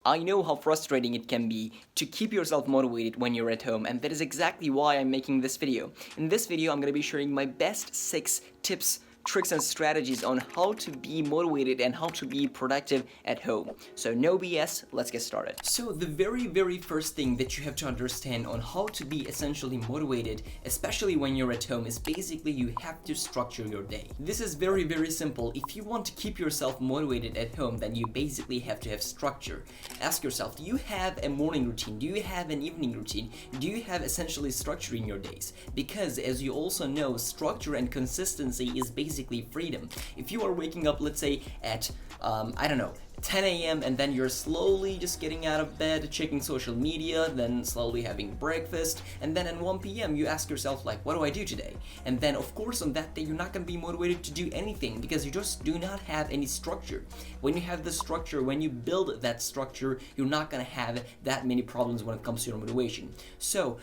I know how frustrating it can be to keep yourself motivated when you're at home, and that is exactly why I'm making this video. In this video, I'm going to be sharing my best 6 tips, tricks and strategies on how to be motivated and how to be productive at home. So no BS, let's get started. So the very first thing that you have to understand on how to be essentially motivated, especially when you're at home, is basically you have to structure your day. This is very simple. If you want to keep yourself motivated at home, then you basically have to have structure. Ask yourself, do you have a morning routine? Do you have an evening routine? Do you have essentially structure in your days? Because as you also know, structure and consistency is basically freedom. If you are waking up, let's say at, 10 a.m. and then you're slowly just getting out of bed, checking social media, then slowly having breakfast, and then at 1 p.m. you ask yourself like, what do I do today? And then of course on that day you're not going to be motivated to do anything because you just do not have any structure. When you have the structure, when you build that structure, you're not going to have that many problems when it comes to your motivation. So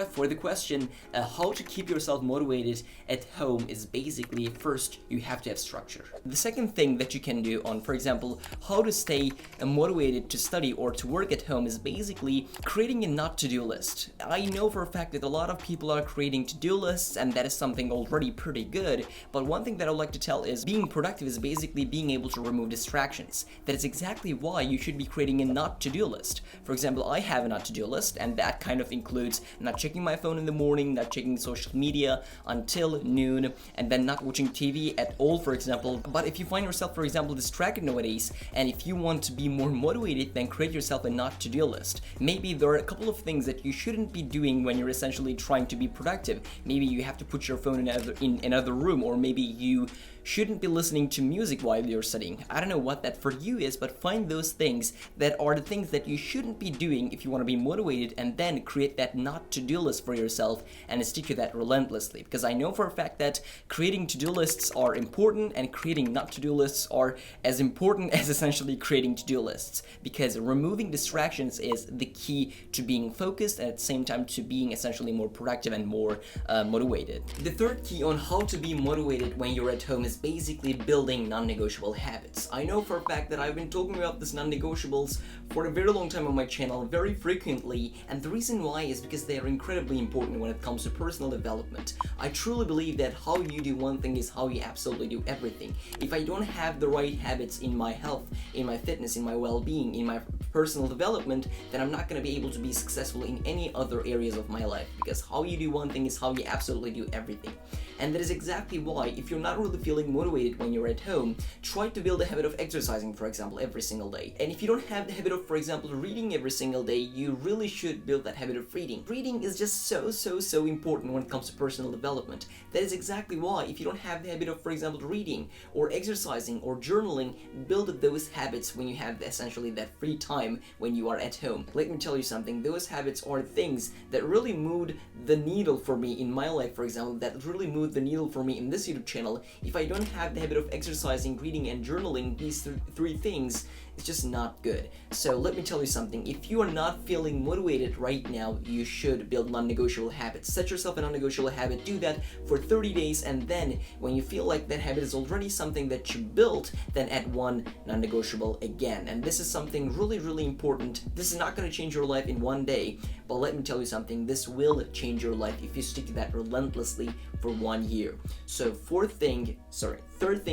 for the question, how to keep yourself motivated at home is basically first you have to have structure. The second thing that you can do on, for example, how to stay motivated to study or to work at home is basically creating a not to-do list. I know for a fact that a lot of people are creating to-do lists, and that is something already pretty good, but one thing that I would like to tell is being productive is basically being able to remove distractions. That is exactly why you should be creating a not to-do list. For example, I have a not to-do list, and that kind of includes not checking my phone in the morning, not checking social media until noon, and then not watching TV at all, for example. But if you find yourself, for example, distracted nowadays, and if you want to be more motivated, then create yourself a not to-do list. Maybe there are a couple of things that you shouldn't be doing when you're essentially trying to be productive. Maybe you have to put your phone in another room, or maybe you shouldn't be listening to music while you're studying. I don't know what that for you is, but find those things that are the things that you shouldn't be doing if you want to be motivated, and then create that not to-do list for yourself and stick to that relentlessly. Because I know for a fact that creating to-do lists are important, and creating not to-do lists are as important as essentially creating to-do lists, because removing distractions is the key to being focused and at the same time to being essentially more productive and more motivated. The third key on how to be motivated when you're at home is basically building non-negotiable habits. I know for a fact that I've been talking about this non-negotiables for a very long time on my channel, very frequently, and the reason why is because they are incredibly important when it comes to personal development. I truly believe that how you do one thing is how you absolutely do everything. If I don't have the right habits in my health, in my fitness, in my well-being, in my personal development, then I'm not going to be able to be successful in any other areas of my life, because how you do one thing is how you absolutely do everything. And that is exactly why, if you're not really feeling motivated when you're at home, try to build a habit of exercising, for example, every single day. And if you don't have the habit of, for example, reading every single day, you really should build that habit of reading. Reading is just so important when it comes to personal development. That is exactly why, if you don't have the habit of, for example, reading or exercising or journaling, build those habits when you have essentially that free time when you are at home. Let me tell you something, those habits are things that really moved the needle for me in my life, for example, that really moved the needle for me in this YouTube channel. If I don't have the habit of exercising, reading, and journaling, these three things, it's just not good. So let me tell you something, if you are not feeling motivated right now, you should build non-negotiable habits. Set yourself a non-negotiable habit, do that for 30 days, and then when you feel like that habit is already something that you built, then add one non-negotiable again. And this is something really important. This is not going to change your life in one day, but let me tell you something, this will change your life if you stick to that relentlessly for 1 year. So third thing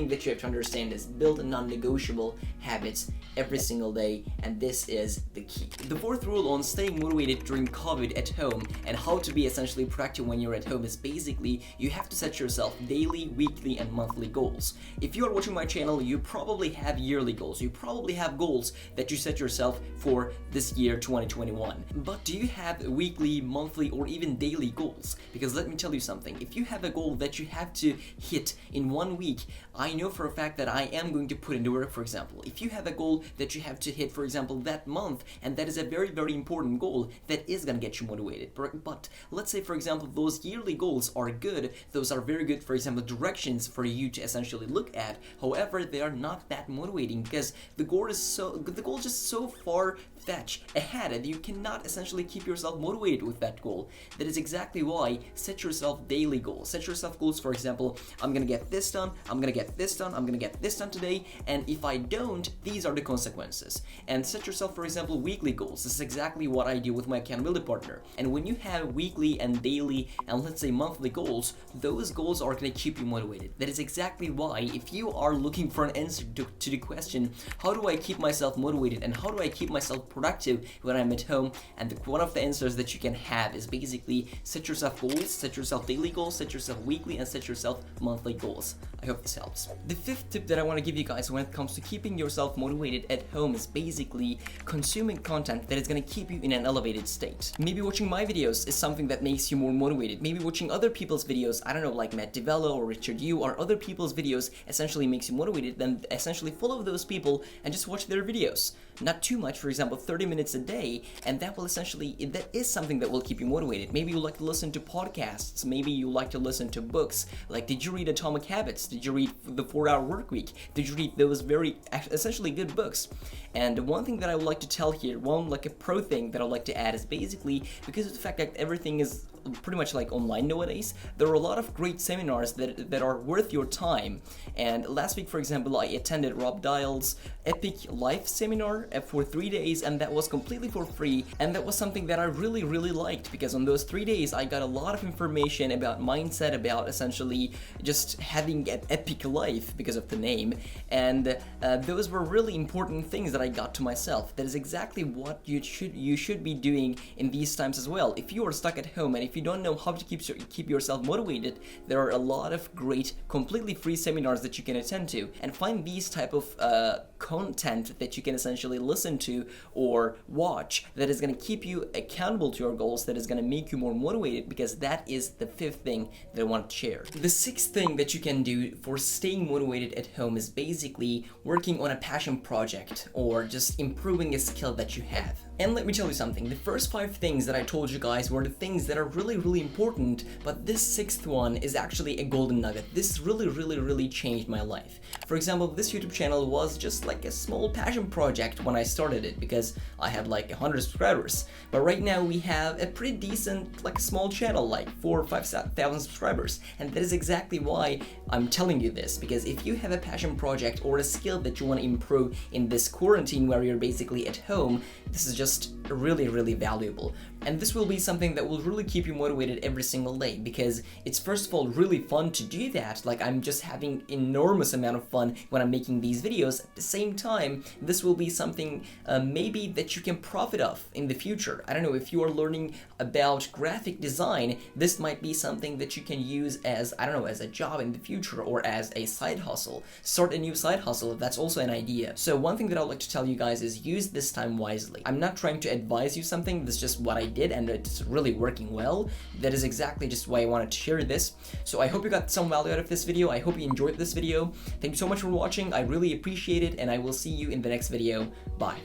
that you have to understand is build non-negotiable habits every single day, and this is the key. The fourth rule on staying motivated during COVID at home and how to be essentially productive when you're at home is basically you have to set yourself daily, weekly, and monthly goals. If you are watching my channel, you probably have yearly goals. You probably have goals that you set yourself for this year 2021. But do you have weekly, monthly, or even daily goals? Because let me tell you something, if you have a goal that you have to hit in 1 week, I know for a fact that I am going to put into work, for example. If you have a goal that you have to hit, for example, that month, and that is a very important goal, that is going to get you motivated. But let's say, for example, those yearly goals are good, those are very good, for example, directions for you to essentially look at. However, they are not that motivating because the goal is just so far fetch ahead and you cannot essentially keep yourself motivated with that goal. That is exactly why set yourself daily goals. Set yourself goals, for example, I'm gonna get this done, I'm gonna get this done, I'm gonna get this done today, and if I don't, these are the consequences. And set yourself, for example, weekly goals. This is exactly what I do with my accountability partner. And when you have weekly and daily and let's say monthly goals, those goals are gonna keep you motivated. That is exactly why if you are looking for an answer to the question, how do I keep myself motivated and how do I keep myself productive when I'm at home, and one of the answers that you can have is basically set yourself goals, set yourself daily goals, set yourself weekly, and set yourself monthly goals. I hope this helps. The fifth tip that I want to give you guys when it comes to keeping yourself motivated at home is basically consuming content that is going to keep you in an elevated state. Maybe watching my videos is something that makes you more motivated. Maybe watching other people's videos, I don't know, like Matt DiVello or Richard Yu or other people's videos essentially makes you motivated. Then essentially follow those people and just watch their videos. Not too much, for example, 30 minutes a day, and that will essentially, that is something that will keep you motivated. Maybe you like to listen to podcasts, maybe you like to listen to books, like did you read Atomic Habits? Did you read The 4-Hour Workweek? Did you read those very essentially good books? And one thing that I would like to tell here, like a pro thing that I'd like to add is basically because of the fact that everything is pretty much like online nowadays, there are a lot of great seminars that are worth your time. And last week, for example, I attended Rob Dial's Epic Life seminar for 3 days, and that was completely for free, and that was something that I really liked, because on those 3 days I got a lot of information about mindset, about essentially just having an epic life because of the name, and those were really important things that I got to myself. That is exactly what you should be doing in these times as well. If you are stuck at home and if you don't know how to keep yourself motivated, there are a lot of great completely free seminars that you can attend to, and find these type of content that you can essentially listen to or watch that is going to keep you accountable to your goals, that is going to make you more motivated, because that is the fifth thing that I want to share. The sixth thing that you can do for staying motivated at home is basically working on a passion project or just improving a skill that you have. And let me tell you something, the first 5 things that I told you guys were the things that are really important, but this sixth one is actually a golden nugget. This really changed my life. For example, this YouTube channel was just like a small passion project when I started it, because I had like 100 subscribers. But right now we have a pretty decent, like small channel, like 4,000 or 5,000 subscribers. And that is exactly why I'm telling you this, because if you have a passion project or a skill that you want to improve in this quarantine where you're basically at home, this is just really valuable. And this will be something that will really keep you motivated every single day, because it's first of all really fun to do that. Like, I'm just having enormous amount of fun when I'm making these videos. At the same time, this will be something maybe that you can profit of in the future. I don't know, if you are learning about graphic design, this might be something that you can use as, I don't know, as a job in the future or as a side hustle. Start a new side hustle, that's also an idea. So one thing that I'd like to tell you guys is use this time wisely. I'm not trying to advise you something, this is just what I did and it's really working well. That is exactly just why I wanted to share this. So I hope you got some value out of this video. I hope you enjoyed this video. Thank you so much for watching. I really appreciate it, and I will see you in the next video. Bye.